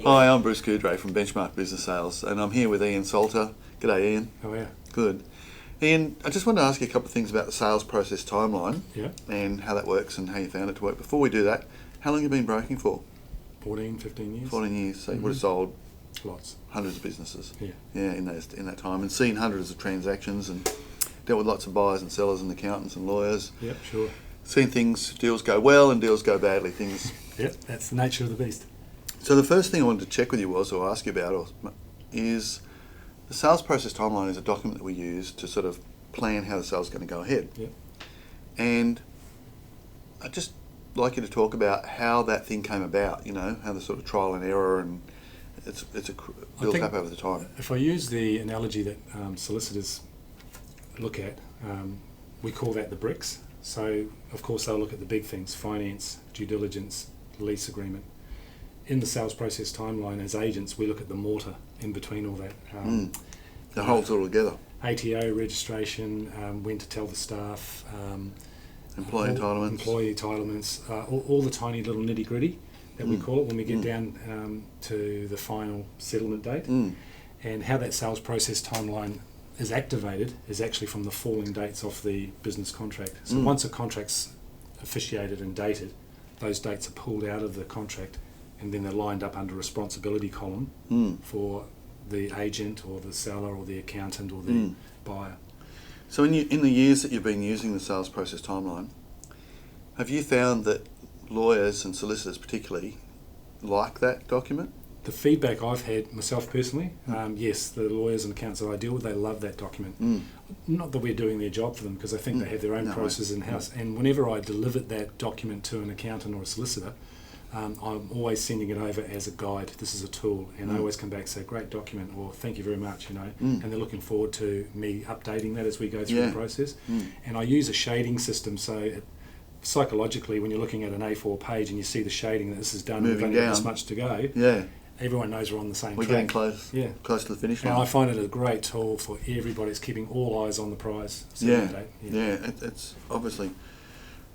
Hi, I'm Bruce Coudrey from Benchmark Business Sales, and I'm here with Ian Salter. G'day, Ian. How are you? Good. Ian, I just wanted to ask you a couple of things about the sales process timeline and how that works and how you found it to work. Before we do that, how long have you been broking for? 14, 15 years. 14 years. So you would have sold Lots. hundreds of businesses. Yeah. In that time, and seen hundreds of transactions and dealt with lots of buyers and sellers and accountants and lawyers. Yep, sure. Seen deals go well and deals go badly. Yep, that's the nature of the beast. So the first thing I wanted to check with you or ask you about is the sales process timeline is a document that we use to sort of plan how the sales is going to go ahead. Yep. And I'd just like you to talk about how that thing came about, how the sort of trial and error and it's built up over the time. If I use the analogy that solicitors look at, we call that the bricks. So, of course, they'll look at the big things: finance, due diligence, lease agreement. In the sales process timeline, as agents, we look at the mortar in between all that. It holds it all together. ATO registration, when to tell the staff, employee entitlements, all the tiny little nitty gritty that we call it when we get down to the final settlement date. And how that sales process timeline is activated is actually from the falling dates off the business contract. So once a contract's officiated and dated, those dates are pulled out of the contract and then they're lined up under responsibility column for the agent or the seller or the accountant or the buyer. So in the years that you've been using the sales process timeline, have you found that lawyers and solicitors particularly like that document? The feedback I've had myself personally, yes, the lawyers and accountants that I deal with, they love that document. Not that we're doing their job for them, because I think they have their own process in-house. And whenever I delivered that document to an accountant or a solicitor, I'm always sending it over as a guide. This is a tool, and they always come back and say, great document, or thank you very much, and they're looking forward to me updating that as we go through the process. And I use a shading system, so psychologically, when you're looking at an A4 page and you see the shading that this is done, we've only got this much to go, everyone knows we're on the same track. We're getting close to the finish line. And I find it a great tool for everybody. It's keeping all eyes on the prize. It's obviously.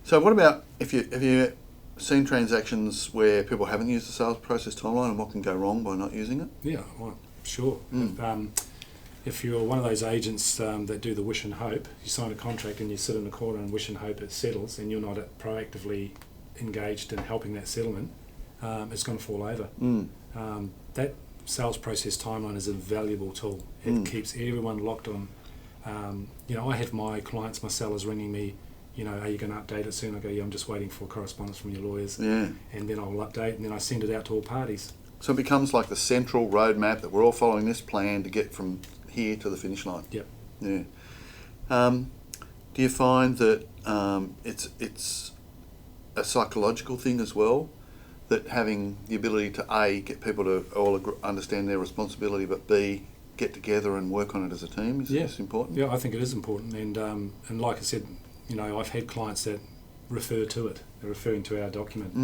So what about, have you seen transactions where people haven't used the sales process timeline and what can go wrong by not using it? Yeah, well, sure. If you're one of those agents that do the wish and hope, you sign a contract and you sit in the corner and wish and hope it settles, and you're not proactively engaged in helping that settlement, it's going to fall over. That sales process timeline is a valuable tool. It keeps everyone locked on. I have my clients, my sellers ringing me, are you going to update it soon? I go, I'm just waiting for correspondence from your lawyers. And then I'll update, and then I send it out to all parties. So it becomes like the central roadmap that we're all following this plan to get from here to the finish line. Yep. Yeah. Do you find that it's a psychological thing as well, that having the ability to A, get people to all understand their responsibility, but B, get together and work on it as a team is important? Yeah, I think it is important. And like I said, I've had clients that refer to it. They're referring to our document.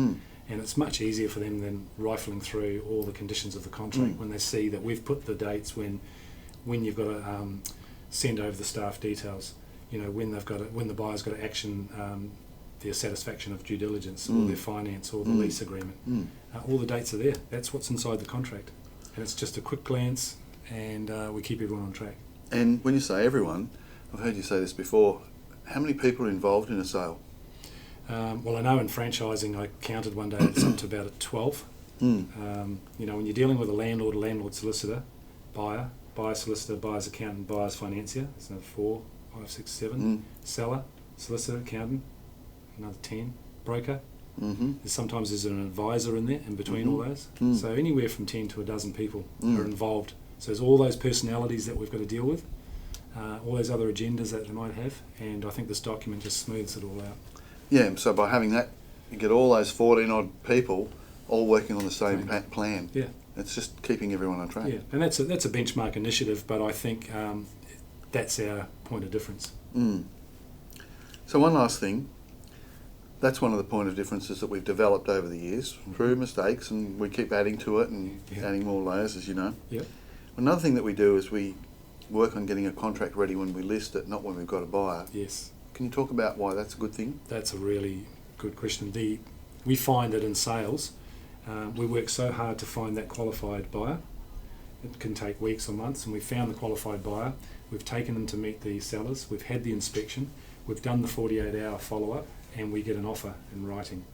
And it's much easier for them than rifling through all the conditions of the contract when they see that we've put the dates when you've got to send over the staff details, when the buyer's got to action their satisfaction of due diligence or their finance or the lease agreement. All the dates are there. That's what's inside the contract. And it's just a quick glance, and we keep everyone on track. And when you say everyone, I've heard you say this before, how many people are involved in a sale? Well, I know in franchising, I counted one day, it's up to about 12. When you're dealing with a landlord solicitor, buyer solicitor, buyer's accountant, buyer's financier, there's another 4, 5, 6, 7. Seller, solicitor, accountant, another 10. Broker. Sometimes there's an advisor in there in between all those. So anywhere from 10 to a dozen people are involved. So there's all those personalities that we've got to deal with, all those other agendas that they might have, and I think this document just smooths it all out. Yeah, so by having that, you get all those 14 odd people all working on the same plan. Yeah. It's just keeping everyone on track. Yeah, and that's a benchmark initiative, but I think that's our point of difference. So one last thing, that's one of the point of differences that we've developed over the years through mistakes, and we keep adding to it and adding more layers, as you know. Yep. Another thing that we do is we work on getting a contract ready when we list it, not when we've got a buyer. Yes. Can you talk about why that's a good thing? That's a really good question. We find that in sales, We work so hard to find that qualified buyer. It can take weeks or months, and we found the qualified buyer. We've taken them to meet the sellers. We've had the inspection. We've done the 48-hour follow-up, and we get an offer in writing.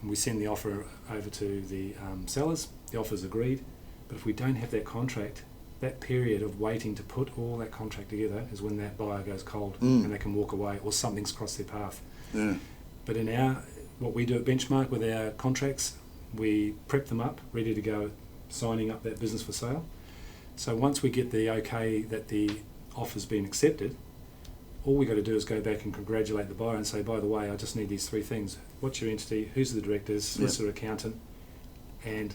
And we send the offer over to the sellers. The offer's agreed. But if we don't have that contract, that period of waiting to put all that contract together is when that buyer goes cold and they can walk away, or something's crossed their path. Yeah. But in what we do at Benchmark with our contracts, we prep them up, ready to go, signing up that business for sale. So once we get the okay that the offer's been accepted, all we got to do is go back and congratulate the buyer and say, by the way, I just need these 3 things. What's your entity? Who's the directors? Solicitor, accountant? And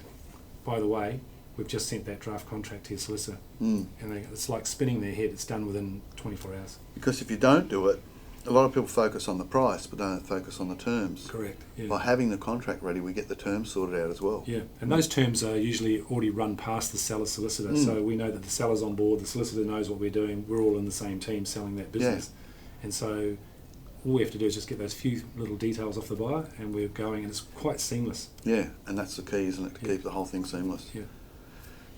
by the way, we've just sent that draft contract to your solicitor. And it's like spinning their head. It's done within 24 hours. Because if you don't do it, a lot of people focus on the price but don't focus on the terms. Correct. Yeah. By having the contract ready, we get the terms sorted out as well. Yeah, and those terms are usually already run past the seller's solicitor, so we know that the seller's on board, the solicitor knows what we're doing, we're all in the same team selling that business. And so all we have to do is just get those few little details off the buyer and we're going, and it's quite seamless. Yeah, and that's the key, isn't it, to keep the whole thing seamless. Yeah.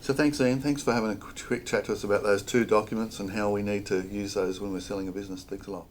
So thanks, Ian. Thanks for having a quick chat to us about those 2 documents and how we need to use those when we're selling a business. Thanks a lot.